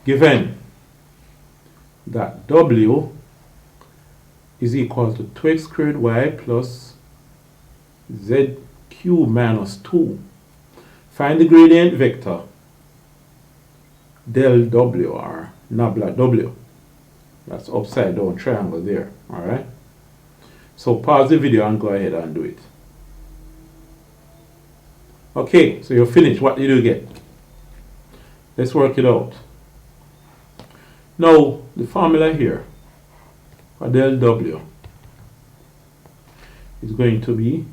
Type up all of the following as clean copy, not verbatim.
given that W is equal to 2x squared y plus z cubed minus 2. Find the gradient vector del W, or nabla W. That's upside down triangle there. Alright? So pause the video and go ahead and do it. Okay, so you're finished. What did you get? Let's work it out. Now, the formula here for del W is going to be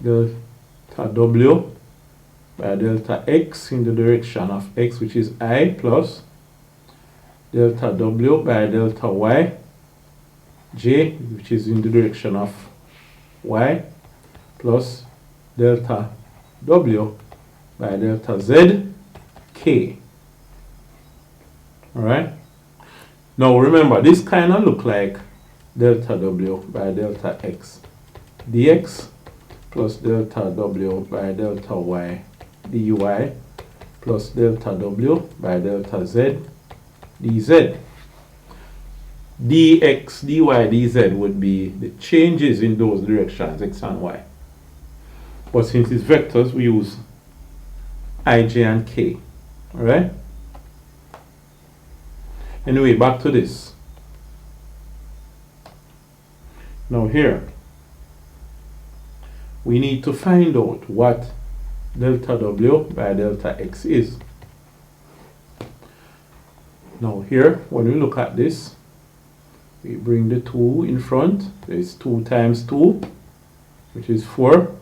delta W by delta X in the direction of X, which is I, plus delta W by delta Y J, which is in the direction of Y, plus delta W by delta Z K. Alright? Now remember, this kind of look like delta W by delta X dx plus delta W by delta Y dy plus delta W by delta Z dz. Dx, dy, dz would be the changes in those directions, x and y. But since it's vectors, we use I, j, and k. Alright? Anyway, back to this. Now here, we need to find out what delta W by delta X is. Now here, when we look at this, we bring the 2 in front. There's 2 times 2, which is 4.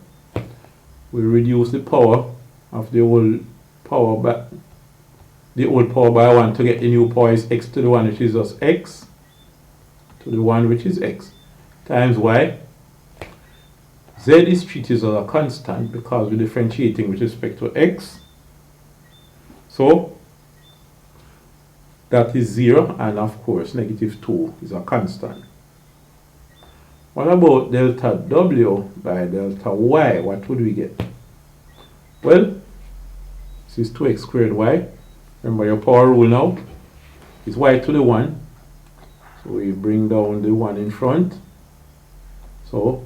We reduce the power of the old power by the old power by 1 to get the new power is x to the 1, which is just x, to the 1, which is x, times y. Z is treated as a constant because we're differentiating with respect to x. So that is 0, and of course negative 2 is a constant. What about delta W by delta Y? What would we get? Well, this is 2x squared y. Remember your power rule now is y to the 1. So we bring down the 1 in front. So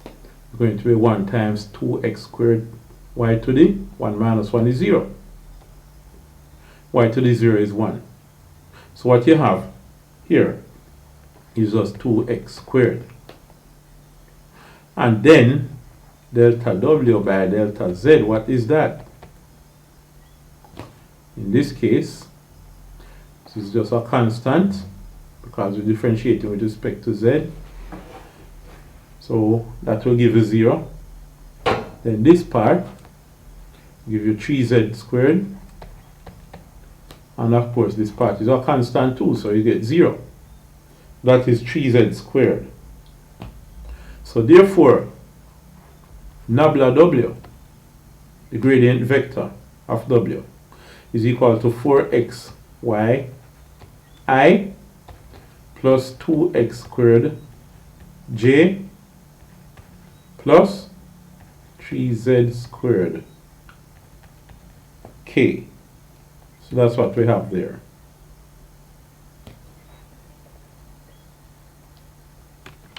it's going to be 1 times 2x squared y to the 1 minus 1 is 0. Y to the 0 is 1. So what you have here is just 2x squared. And then delta W by delta Z, what is that? In this case, this is just a constant because we're differentiating with respect to Z. So that will give you 0. Then this part will give you 3z squared. And of course this part is a constant too, so you get 0. That is 3z squared. So therefore, nabla W, the gradient vector of W, is equal to 4xy I plus 2x squared j plus 3z squared k. So that's what we have there.